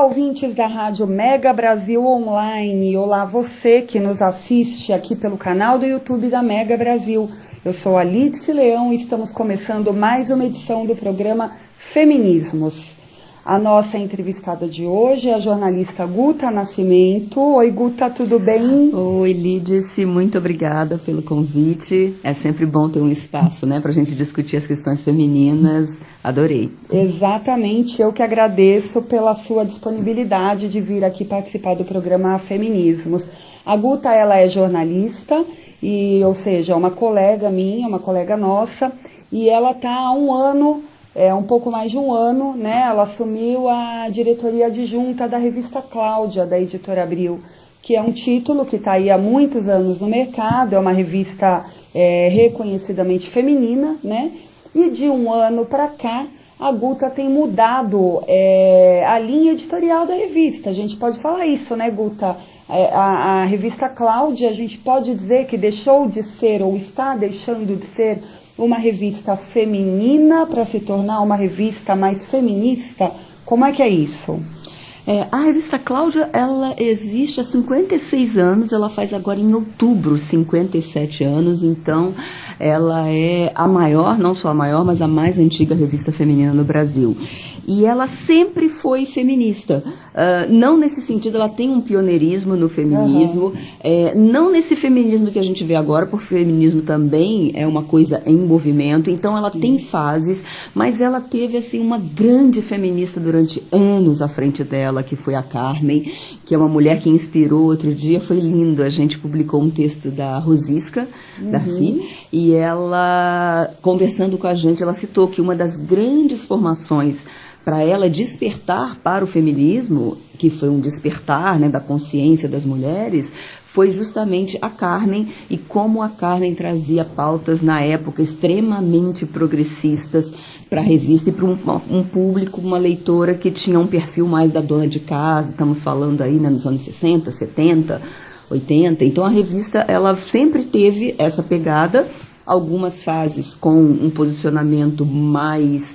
ouvintes da Rádio Mega Brasil Online. Olá, você que nos assiste aqui pelo canal do YouTube da Mega Brasil. Eu sou a Lídice Leão e estamos começando mais uma edição do programa Feminismos. A nossa entrevistada de hoje é a jornalista Guta Nascimento. Oi, Guta, tudo bem? Oi, Lídice, muito obrigada pelo convite. É sempre bom ter um espaço, né, para a gente discutir as questões femininas. Adorei. Exatamente, eu que agradeço pela sua disponibilidade de vir aqui participar do programa Feminismos. A Guta, ela é jornalista, ou seja, uma colega minha, uma colega nossa, e ela está há um pouco mais de um ano, né? Ela assumiu a diretoria adjunta da revista Cláudia, da Editora Abril, que é um título que está aí há muitos anos no mercado, é uma revista reconhecidamente feminina, né? E de um ano para cá, a Guta tem mudado a linha editorial da revista. A gente pode falar isso, né, Guta? A revista Cláudia, a gente pode dizer que deixou de ser, ou está deixando de ser, uma revista feminina para se tornar uma revista mais feminista? Como é que é isso? A revista Cláudia, ela existe há 56 anos, ela faz agora em outubro 57 anos, então ela é a maior, não só a maior, mas a mais antiga revista feminina no Brasil. E ela sempre foi feminista. Não nesse sentido, ela tem um pioneirismo no feminismo, não nesse feminismo que a gente vê agora, porque o feminismo também é uma coisa em movimento, então ela tem fases, mas ela teve assim uma grande feminista durante anos à frente dela, que foi a Carmen, que é uma mulher que inspirou. Outro dia, foi lindo, a gente publicou um texto da Rosisca, Darcy, e ela, conversando com a gente, ela citou que uma das grandes formações para ela despertar para o feminismo, que foi um despertar, né, da consciência das mulheres, foi justamente a Carmen, e como a Carmen trazia pautas na época extremamente progressistas para a revista e para um público, uma leitora que tinha um perfil mais da dona de casa. Estamos falando aí, né, nos anos 60, 70, 80. Então a revista, ela sempre teve essa pegada, algumas fases com um posicionamento mais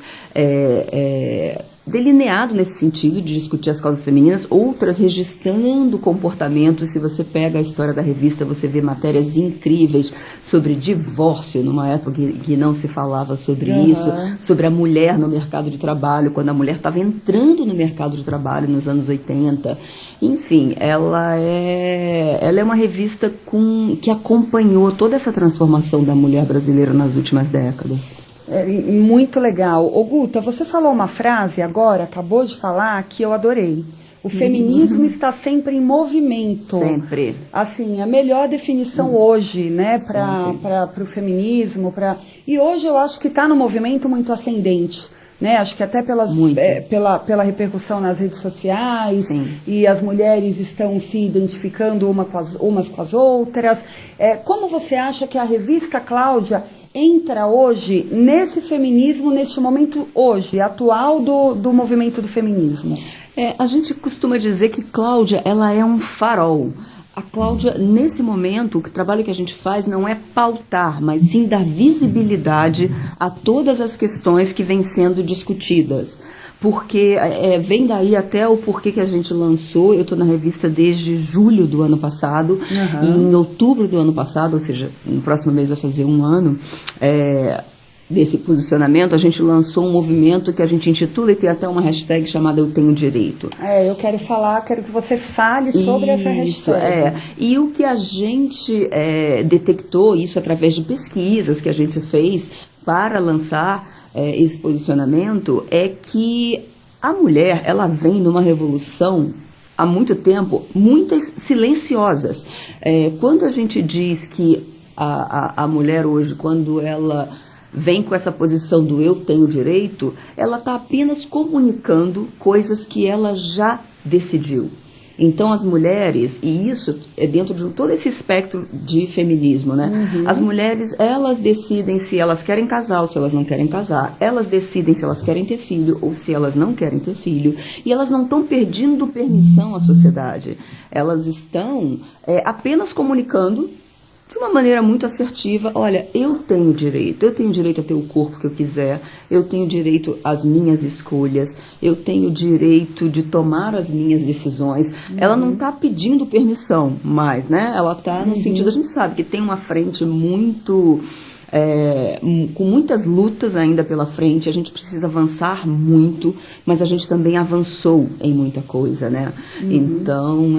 delineado nesse sentido de discutir as causas femininas, outras registrando comportamentos. Se você pega a história da revista, você vê matérias incríveis sobre divórcio, numa época que não se falava sobre isso, sobre a mulher no mercado de trabalho, quando a mulher estava entrando no mercado de trabalho nos anos 80. Enfim, ela é uma revista que acompanhou toda essa transformação da mulher brasileira nas últimas décadas. Muito legal. Ô, Guta, você falou uma frase agora, acabou de falar, que eu adorei. O feminismo está sempre em movimento. Sempre. Assim, a melhor definição hoje, né, para o feminismo. E hoje eu acho que está no movimento muito ascendente. Né? Acho que até pela repercussão nas redes sociais. Sim. E as mulheres estão se identificando umas com as outras. Como você acha que a revista Cláudia entra hoje nesse feminismo, neste momento hoje, atual do movimento do feminismo? A gente costuma dizer que Cláudia, ela é um farol. A Cláudia, nesse momento, o trabalho que a gente faz não é pautar, mas sim dar visibilidade a todas as questões que vêm sendo discutidas. Porque vem daí até o porquê que a gente lançou. Eu estou na revista desde julho do ano passado, e em outubro do ano passado, ou seja, no próximo mês vai fazer um ano, desse posicionamento, a gente lançou um movimento que a gente intitula, e tem até uma hashtag chamada Eu Tenho Direito. Eu quero que você fale sobre essa hashtag. E o que a gente detectou, isso através de pesquisas que a gente fez para lançar esse posicionamento, é que a mulher, ela vem numa revolução há muito tempo, muitas silenciosas. Quando a gente diz que a mulher hoje, quando ela vem com essa posição do eu tenho direito, ela está apenas comunicando coisas que ela já decidiu. Então as mulheres, e isso é dentro de todo esse espectro de feminismo, né? As mulheres, elas decidem se elas querem casar ou se elas não querem casar, elas decidem se elas querem ter filho ou se elas não querem ter filho, e elas não estão pedindo permissão à sociedade, elas estão apenas comunicando de uma maneira muito assertiva, olha, eu tenho direito a ter o corpo que eu quiser, eu tenho direito às minhas escolhas, eu tenho direito de tomar as minhas decisões. Ela não está pedindo permissão mais, né? Ela está no sentido, a gente sabe que tem uma frente muito... com muitas lutas ainda pela frente, a gente precisa avançar muito, mas a gente também avançou em muita coisa, né? Então,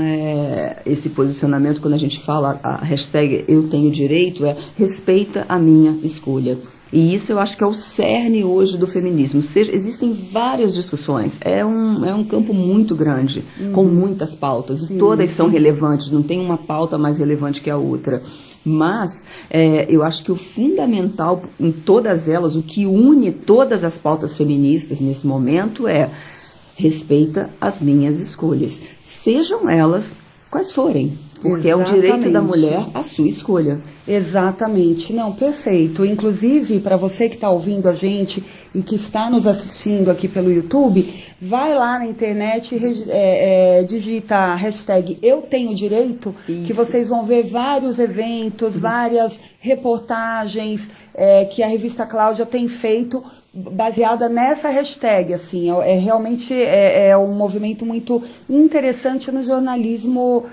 esse posicionamento, quando a gente fala a hashtag eu tenho direito, respeita a minha escolha. E isso eu acho que é o cerne hoje do feminismo. Existem várias discussões, é um campo muito grande, com muitas pautas, e todas são relevantes, não tem uma pauta mais relevante que a outra. Mas eu acho que o fundamental em todas elas, o que une todas as pautas feministas nesse momento respeita as minhas escolhas, sejam elas quais forem, porque é o direito da mulher à sua escolha. Exatamente, não, perfeito. Inclusive, para você que está ouvindo a gente e que está nos assistindo aqui pelo YouTube, vai lá na internet e digita a hashtag Eu Tenho Direito, que vocês vão ver vários eventos, várias reportagens que a revista Cláudia tem feito baseada nessa hashtag, assim, realmente um movimento muito interessante no jornalismo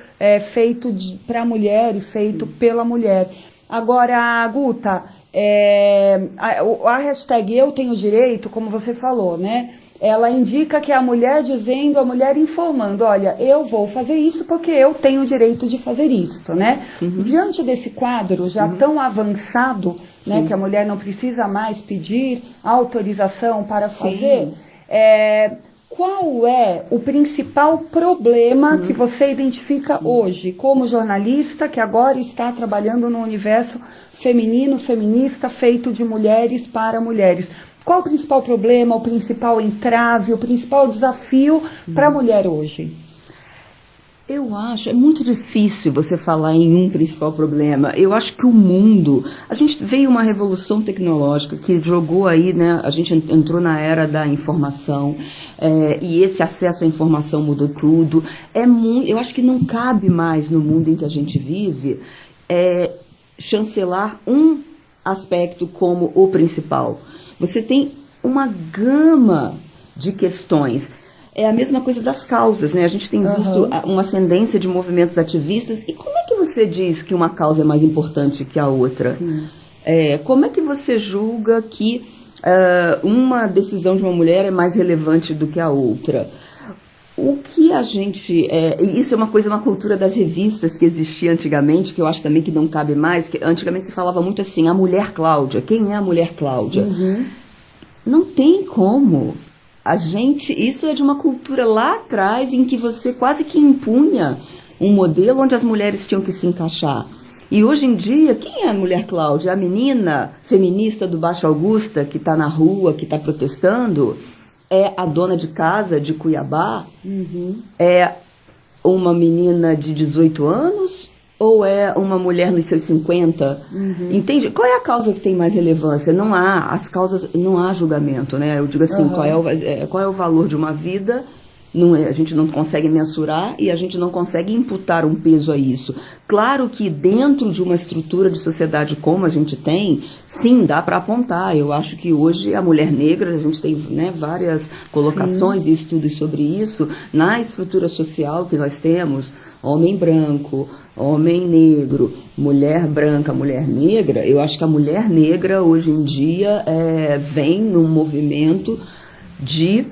feito para a mulher e feito pela mulher. Agora, Guta, a hashtag Eu Tenho Direito, como você falou, né? Ela indica que é a mulher dizendo, a mulher informando, olha, eu vou fazer isso porque eu tenho o direito de fazer isso, né? Diante desse quadro já tão avançado, né, que a mulher não precisa mais pedir autorização para fazer, qual é o principal problema que você identifica hoje, como jornalista que agora está trabalhando no universo feminino, feminista, feito de mulheres para mulheres? Qual o principal problema, o principal entrave, o principal desafio para a mulher hoje? Eu acho, é muito difícil você falar em um principal problema. Eu acho que o mundo, a gente veio uma revolução tecnológica que jogou aí, né, a gente entrou na era da informação, e esse acesso à informação mudou tudo. Eu acho que não cabe mais no mundo em que a gente vive chancelar um aspecto como o principal. Você tem uma gama de questões. É a mesma coisa das causas, né? A gente tem visto uma ascendência de movimentos ativistas. E como é que você diz que uma causa é mais importante que a outra? Como é que você julga que uma decisão de uma mulher é mais relevante do que a outra? O que a gente... isso é uma cultura das revistas que existia antigamente, que eu acho também que não cabe mais, que antigamente se falava muito assim, a mulher Cláudia. Quem é a mulher Cláudia? Não tem como. Isso é de uma cultura lá atrás em que você quase que impunha um modelo onde as mulheres tinham que se encaixar. E hoje em dia, quem é a mulher Cláudia? A menina feminista do Baixo Augusta, que está na rua, que está protestando? É a dona de casa de Cuiabá? É uma menina de 18 anos? Ou é uma mulher nos seus 50? Entende? Qual é a causa que tem mais relevância? Não há julgamento, né? Eu digo assim, qual é o valor de uma vida? A gente não consegue mensurar e a gente não consegue imputar um peso a isso. Claro que dentro de uma estrutura de sociedade como a gente tem, sim, dá para apontar. Eu acho que hoje a mulher negra, a gente tem, né, várias colocações e estudos sobre isso, na estrutura social que nós temos, homem branco, homem negro, mulher branca, mulher negra. Eu acho que a mulher negra hoje em dia vem num movimento de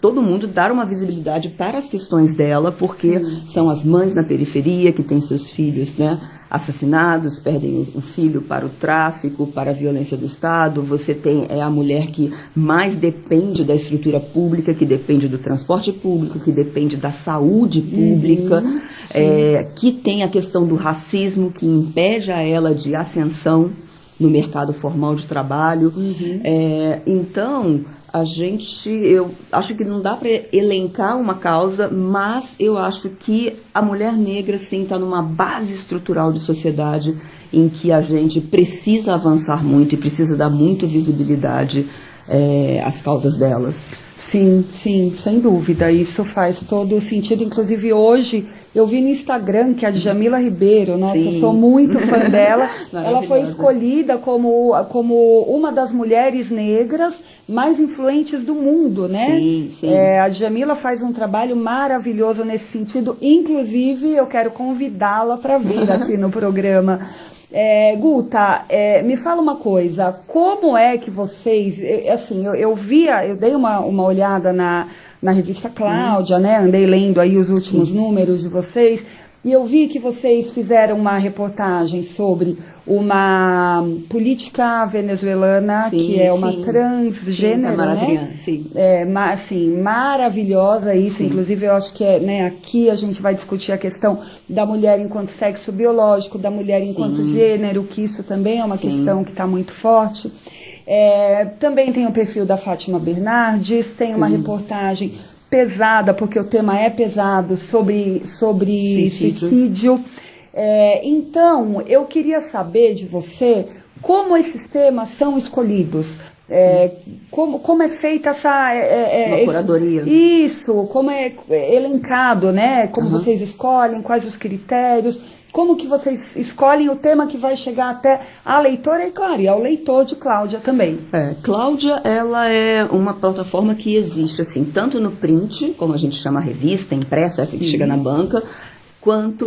todo mundo dar uma visibilidade para as questões dela, porque são as mães na periferia que têm seus filhos, né, assassinados, perdem o filho para o tráfico, para a violência do Estado. Você tem a mulher que mais depende da estrutura pública, que depende do transporte público, que depende da saúde pública, que tem a questão do racismo, que impede a ela de ascensão no mercado formal de trabalho. Então, eu acho que não dá para elencar uma causa, mas eu acho que a mulher negra, sim, está numa base estrutural de sociedade em que a gente precisa avançar muito e precisa dar muito visibilidade às causas delas. Sim, sim, sem dúvida, isso faz todo o sentido. Inclusive hoje eu vi no Instagram que a Djamila Ribeiro, nossa, eu sou muito fã dela, ela foi escolhida como uma das mulheres negras mais influentes do mundo, né? Sim, sim. A Djamila faz um trabalho maravilhoso nesse sentido, inclusive eu quero convidá-la para vir aqui no programa. Guta, me fala uma coisa, como é que vocês, eu dei uma olhada na revista Cláudia, né, andei lendo aí os últimos números de vocês, e eu vi que vocês fizeram uma reportagem sobre uma política venezuelana, que é uma transgênero, né? Sim. Assim, maravilhosa isso, inclusive eu acho que né, aqui a gente vai discutir a questão da mulher enquanto sexo biológico, da mulher enquanto gênero, que isso também é uma questão que está muito forte. Também tem o perfil da Fátima Bernardes, tem uma reportagem pesada, porque o tema é pesado, sobre suicídio. Então, eu queria saber de você como esses temas são escolhidos, como é feita uma curadoria. Isso, como é elencado, né? Como vocês escolhem, quais os critérios, como que vocês escolhem o tema que vai chegar até a leitora e, claro, e ao leitor de Cláudia também. Cláudia, ela é uma plataforma que existe, assim, tanto no print, como a gente chama a revista, impressa, essa que chega na banca,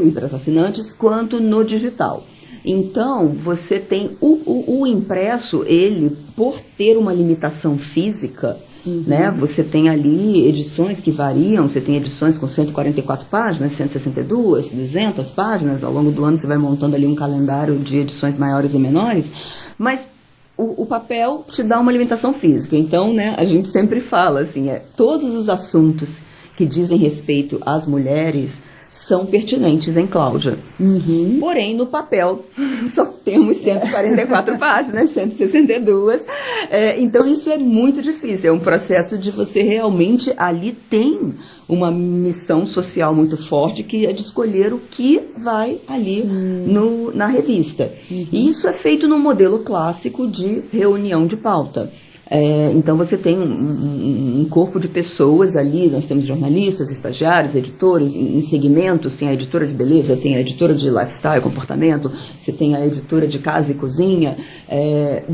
e para os assinantes, quanto no digital. Então, você tem o impresso, ele, por ter uma limitação física, né? Você tem ali edições que variam, você tem edições com 144 páginas, 162, 200 páginas, ao longo do ano você vai montando ali um calendário de edições maiores e menores, mas o papel te dá uma limitação física. Então, né, a gente sempre fala assim, todos os assuntos que dizem respeito às mulheres são pertinentes em Cláudia. Porém, no papel, só temos 144 páginas, 162. Então, isso é muito difícil. É um processo de você realmente... Ali tem uma missão social muito forte, que é de escolher o que vai ali na revista. E isso é feito no modelo clássico de reunião de pauta. Então você tem um corpo de pessoas ali, nós temos jornalistas, estagiários, editores, em segmentos, tem a editora de beleza, tem a editora de lifestyle, comportamento, você tem a editora de casa e cozinha,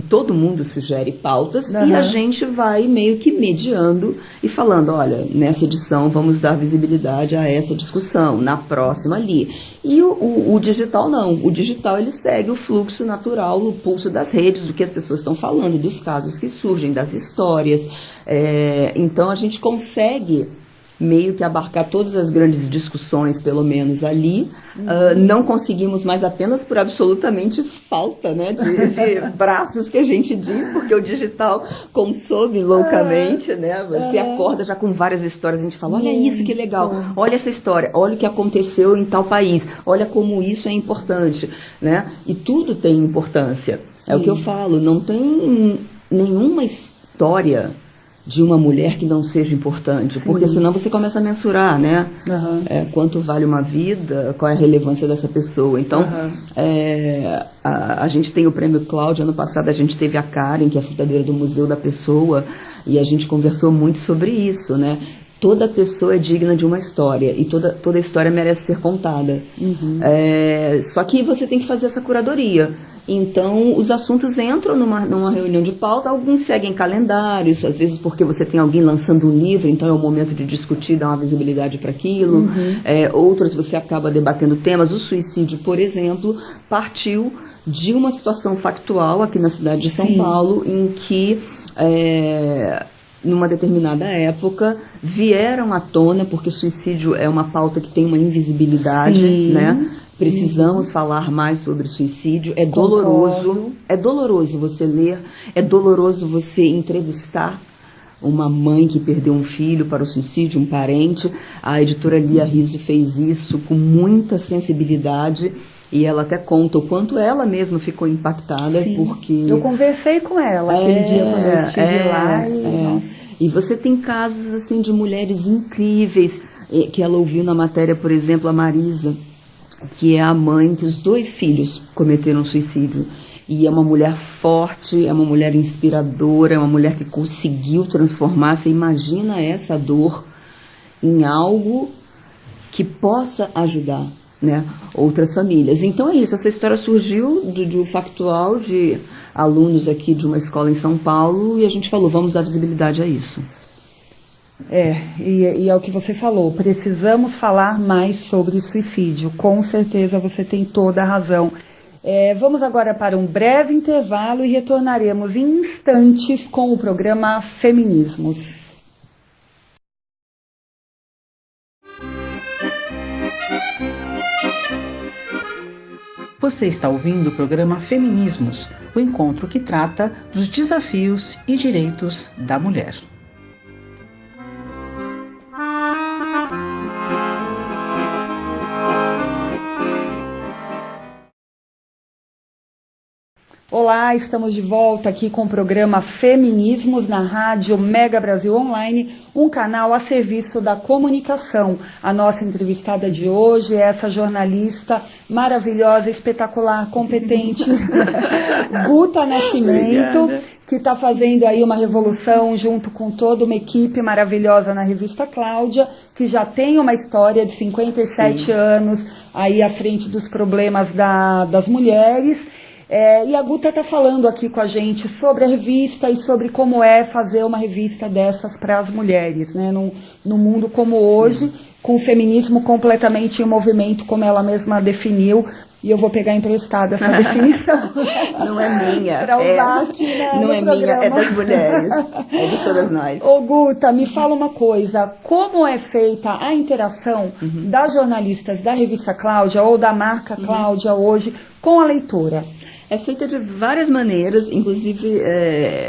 todo mundo sugere pautas e a gente vai meio que mediando e falando, olha, nessa edição vamos dar visibilidade a essa discussão, na próxima ali. E o digital não, o digital ele segue o fluxo natural, o pulso das redes, do que as pessoas estão falando, dos casos que surgem, das histórias. Então a gente consegue meio que abarcar todas as grandes discussões, pelo menos ali. Não conseguimos mais apenas por absolutamente falta, né, de braços que a gente diz, porque o digital consome loucamente, né? Você acorda já com várias histórias, a gente fala, olha isso que legal, olha essa história, olha o que aconteceu em tal país, olha como isso é importante, né? E tudo tem importância. É o que eu falo, não tem nenhuma história de uma mulher que não seja importante, porque senão você começa a mensurar, né? Quanto vale uma vida, qual é a relevância dessa pessoa. Então, a gente tem o Prêmio Cláudia. Ano passado a gente teve a Karen, que é a fundadeira do Museu da Pessoa, e a gente conversou muito sobre isso, né? Toda pessoa é digna de uma história, e toda história merece ser contada. Só que você tem que fazer essa curadoria. Então, os assuntos entram numa reunião de pauta, alguns seguem calendários, às vezes porque você tem alguém lançando um livro, então é o momento de discutir, dar uma visibilidade para aquilo. Outros você acaba debatendo temas. O suicídio, por exemplo, partiu de uma situação factual aqui na cidade de São Paulo, em que, numa determinada época, vieram à tona, porque suicídio é uma pauta que tem uma invisibilidade, né? Precisamos falar mais sobre suicídio. É doloroso. É doloroso você ler, é doloroso você entrevistar uma mãe que perdeu um filho para o suicídio, um parente. A editora Lia Rizzo fez isso com muita sensibilidade. E ela até conta o quanto ela mesma ficou impactada, porque... Eu conversei com ela aquele dia quando eu estive lá. E você tem casos assim de mulheres incríveis, que ela ouviu na matéria, por exemplo, a Marisa, que é a mãe que os 2 filhos cometeram suicídio. e é uma mulher forte, é uma mulher inspiradora, é uma mulher que conseguiu transformar. Você imagina essa dor em algo que possa ajudar, né, outras famílias. Então é isso, essa história surgiu do factual de alunos aqui de uma escola em São Paulo e a gente falou, vamos dar visibilidade a isso. E é o que você falou, precisamos falar mais sobre suicídio, com certeza você tem toda a razão. Vamos agora para um breve intervalo e retornaremos em instantes com o programa Feminismos. Você está ouvindo o programa Feminismos, o encontro que trata dos desafios e direitos da mulher. Olá, estamos de volta aqui com o programa Feminismos na Rádio Mega Brasil Online, um canal a serviço da comunicação. A nossa entrevistada de hoje é essa jornalista maravilhosa, espetacular, competente, Guta Nascimento, obrigada, que está fazendo aí uma revolução junto com toda uma equipe maravilhosa na revista Cláudia, que já tem uma história de 57 anos aí à frente dos problemas das mulheres. E a Guta está falando aqui com a gente sobre a revista e sobre como é fazer uma revista dessas para as mulheres, né? Num mundo como hoje, com o feminismo completamente em movimento, como ela mesma definiu. E eu vou pegar emprestada essa definição. Não é minha. Para usar aqui não no é programa. Minha, é das mulheres. É de todas nós. Ô Guta, me fala uma coisa. Como é feita a interação das jornalistas da revista Cláudia ou da marca Cláudia hoje com a leitora? É feita de várias maneiras, inclusive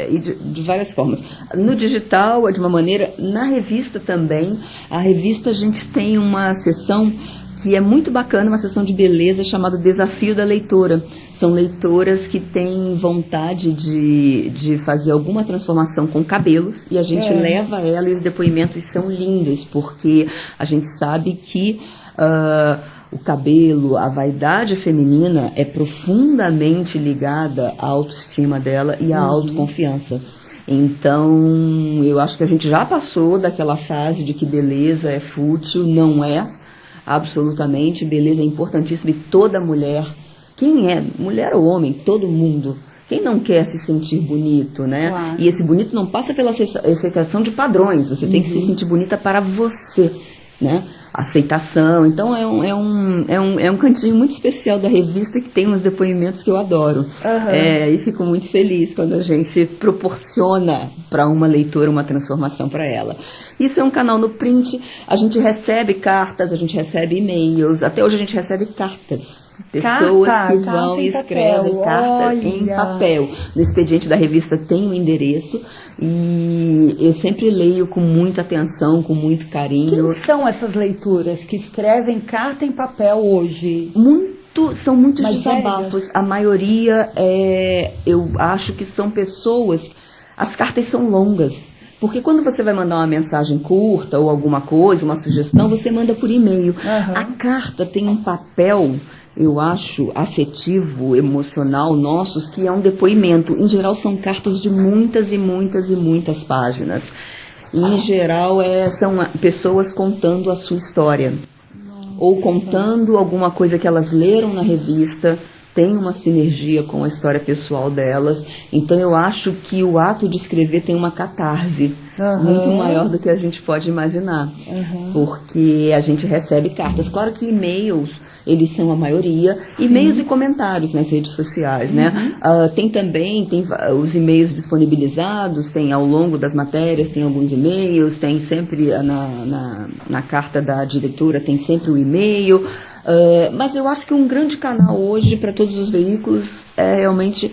e de várias formas. No digital é de uma maneira, na revista também. A revista a gente tem uma seção que é muito bacana, uma sessão de beleza chamada Desafio da Leitora. São leitoras que têm vontade de fazer alguma transformação com cabelos e a gente leva ela e os depoimentos são lindos, porque a gente sabe que o cabelo, a vaidade feminina é profundamente ligada à autoestima dela e à autoconfiança. Então, eu acho que a gente já passou daquela fase de que beleza é fútil, não é. Absolutamente, beleza é importantíssima e toda mulher, quem é, mulher ou homem, todo mundo, quem não quer se sentir bonito, né? Claro. E esse bonito não passa pela aceitação de padrões, você tem que se sentir bonita para você, né? Aceitação, então é um cantinho muito especial da revista que tem uns depoimentos que eu adoro. E fico muito feliz quando a gente proporciona para uma leitora uma transformação para ela. Isso é um canal no print, a gente recebe cartas, a gente recebe e-mails, até hoje a gente recebe cartas. Pessoas que vão e escrevem cartas em papel. No expediente da revista tem um endereço e eu sempre leio com muita atenção, com muito carinho. Quem são essas leituras que escrevem carta em papel hoje? São muitos desabafos. A maioria, eu acho que são pessoas, as cartas são longas. Porque quando você vai mandar uma mensagem curta ou alguma coisa, uma sugestão, você manda por e-mail. A carta tem um papel, eu acho, afetivo, emocional nossos, que é um depoimento. Em geral, são cartas de muitas e muitas e muitas páginas. E, em geral, são pessoas contando a sua história. Ou contando alguma coisa que elas leram na revista, tem uma sinergia com a história pessoal delas. Então, eu acho que o ato de escrever tem uma catarse muito maior do que a gente pode imaginar. Porque a gente recebe cartas. Claro que e-mails, eles são a maioria. E-mails e comentários nas redes sociais, né? Tem os e-mails disponibilizados, tem ao longo das matérias, tem alguns e-mails, tem sempre na carta da diretora, tem sempre o e-mail. Mas eu acho que um grande canal hoje para todos os veículos realmente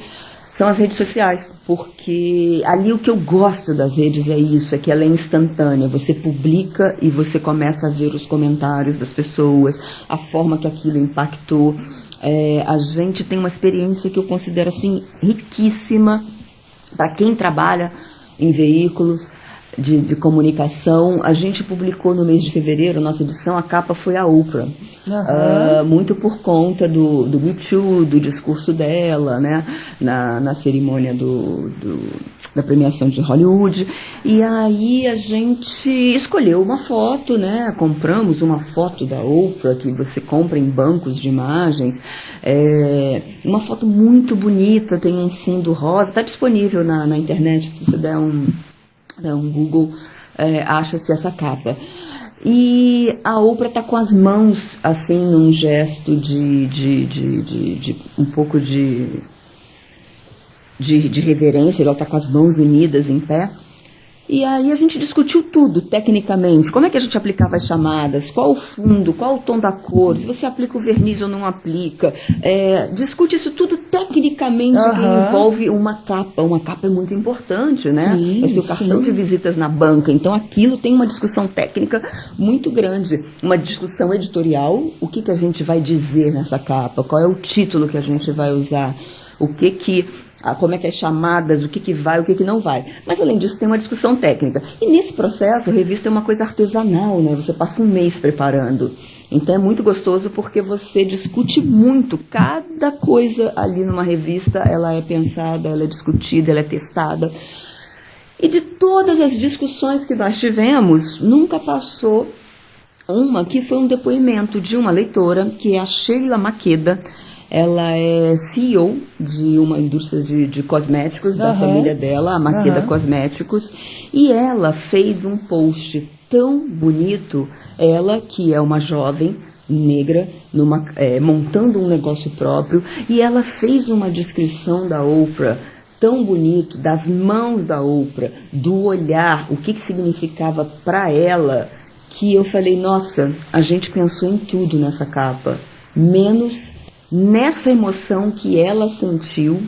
são as redes sociais, porque ali o que eu gosto das redes é isso, é que ela é instantânea, você publica e você começa a ver os comentários das pessoas, a forma que aquilo impactou. A gente tem uma experiência que eu considero assim riquíssima para quem trabalha em veículos, de comunicação. A gente publicou no mês de fevereiro, nossa edição, a capa foi a Oprah. Muito por conta do Me Too, do discurso dela, né, na cerimônia da premiação de Hollywood. E aí a gente escolheu uma foto, né, compramos uma foto da Oprah, que você compra em bancos de imagens, uma foto muito bonita, tem um fundo rosa, está disponível na internet, se você der um Google, acha-se essa capa. E a Oprah está com as mãos, assim, num gesto de um pouco de reverência, ela está com as mãos unidas em pé. E aí a gente discutiu tudo, tecnicamente, como é que a gente aplicava as chamadas, qual o fundo, qual o tom da cor, se você aplica o verniz ou não aplica, discute isso tudo tecnicamente, que envolve uma capa é muito importante, né? Sim, é seu cartão de visitas na banca, então aquilo tem uma discussão técnica muito grande, uma discussão editorial, o que a gente vai dizer nessa capa, qual é o título que a gente vai usar, como é que as chamadas, o que vai, o que não vai. Mas, além disso, tem uma discussão técnica. E, nesse processo, a revista é uma coisa artesanal, né? Você passa um mês preparando. Então, é muito gostoso porque você discute muito. Cada coisa ali numa revista, ela é pensada, ela é discutida, ela é testada. E de todas as discussões que nós tivemos, nunca passou uma que foi um depoimento de uma leitora, que é a Sheila Maqueda. Ela é CEO de uma indústria de cosméticos da família dela, a Maqueda Cosméticos, e ela fez um post tão bonito, ela que é uma jovem negra, montando um negócio próprio, e ela fez uma descrição da Oprah tão bonito, das mãos da Oprah, do olhar, o que significava para ela, que eu falei, nossa, a gente pensou em tudo nessa capa, menos nessa emoção que ela sentiu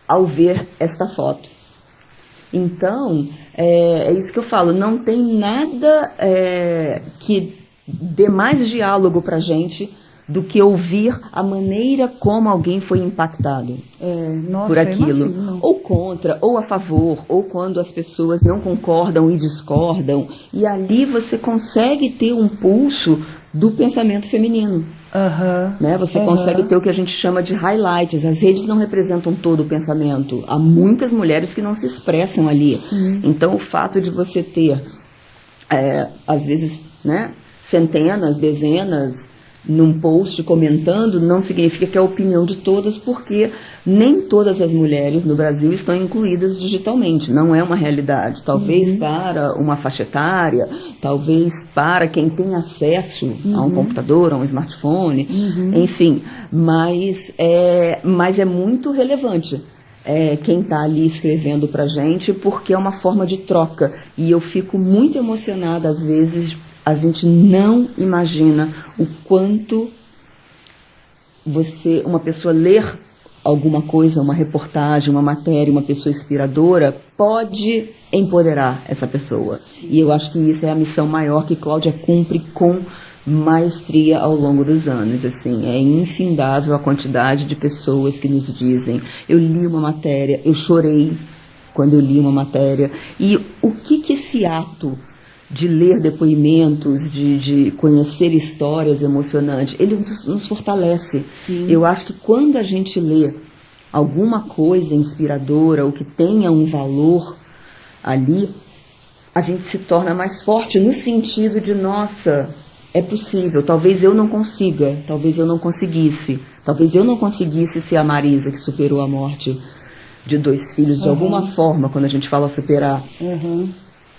ao ver esta foto. Então, é isso que eu falo, não tem nada que dê mais diálogo para a gente do que ouvir a maneira como alguém foi impactado por aquilo. Ou contra, ou a favor, ou quando as pessoas não concordam e discordam. E ali você consegue ter um pulso do pensamento feminino. Né? Você consegue ter o que a gente chama de highlights. As redes não representam todo o pensamento. Há muitas mulheres que não se expressam ali. Então, o fato de você ter, às vezes, né, centenas, dezenas, num post comentando, não significa que é a opinião de todas, porque nem todas as mulheres no Brasil estão incluídas digitalmente. Não é uma realidade. Talvez para uma faixa etária, talvez para quem tem acesso a um computador, a um smartphone, enfim. Mas é muito relevante quem está ali escrevendo para a gente, porque é uma forma de troca. E eu fico muito emocionada, às vezes. A gente não imagina o quanto uma pessoa ler alguma coisa, uma reportagem, uma matéria, uma pessoa inspiradora, pode empoderar essa pessoa. E eu acho que isso é a missão maior que Cláudia cumpre com maestria ao longo dos anos. Assim, é infindável a quantidade de pessoas que nos dizem, eu li uma matéria, eu chorei quando eu li uma matéria. E o que esse ato de ler depoimentos, de conhecer histórias emocionantes, ele nos fortalece. Eu acho que quando a gente lê alguma coisa inspiradora, ou que tenha um valor ali, a gente se torna mais forte, no sentido de, nossa, é possível, talvez eu não consiga, talvez eu não conseguisse, talvez eu não conseguisse ser a Marisa que superou a morte de 2 filhos, de alguma forma, quando a gente fala superar.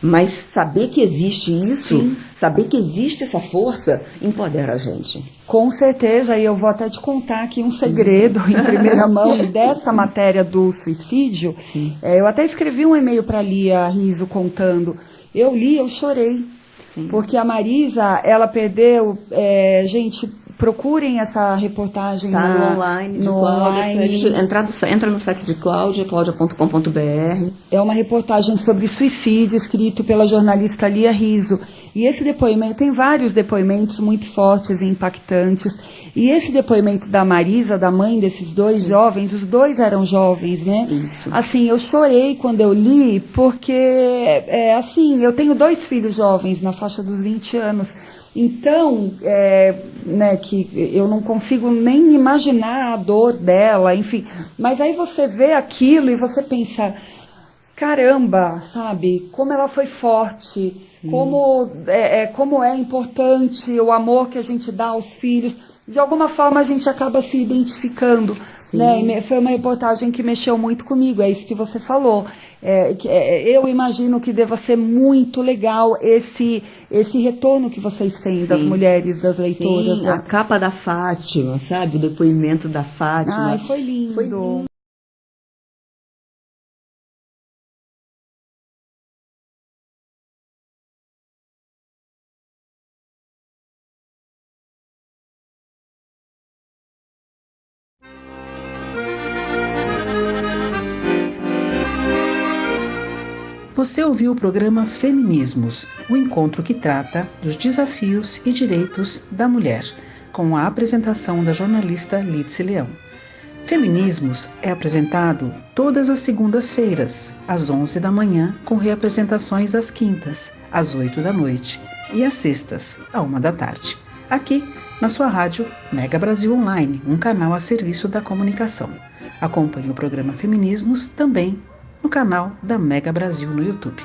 Mas saber que existe isso, saber que existe essa força, empodera a gente. Com certeza, e eu vou até te contar aqui um segredo em primeira mão dessa matéria do suicídio. Eu até escrevi um e-mail para a Lia Riso contando. Eu li, eu chorei. Porque a Marisa, ela perdeu, gente, procurem essa reportagem no online, de Cláudia. Entra no site de Cláudia, claudia.com.br. É uma reportagem sobre suicídio, escrito pela jornalista Lia Rizzo. E esse depoimento, tem vários depoimentos muito fortes e impactantes. E esse depoimento da Marisa, da mãe desses dois jovens, os dois eram jovens, né? Isso. Assim, eu chorei quando eu li, porque, assim, eu tenho 2 filhos jovens, na faixa dos 20 anos. Então, né, que eu não consigo nem imaginar a dor dela, enfim. Mas aí você vê aquilo e você pensa, caramba, sabe, como ela foi forte, como é importante o amor que a gente dá aos filhos. De alguma forma a gente acaba se identificando, né? Foi uma reportagem que mexeu muito comigo, é isso que você falou. Eu imagino que deva ser muito legal esse retorno que vocês têm das mulheres, das leitoras. Sim, a capa da Fátima, sabe? O depoimento da Fátima. Ai, foi lindo. Foi lindo. Você ouviu o programa Feminismos, o encontro que trata dos desafios e direitos da mulher, com a apresentação da jornalista Lídice Leão. Feminismos é apresentado todas as segundas-feiras, às 11 da manhã, com reapresentações às quintas, às 8 da noite, e às sextas, à 1 da tarde, aqui na sua rádio Mega Brasil Online, um canal a serviço da comunicação. Acompanhe o programa Feminismos também no canal da Mega Brasil no YouTube.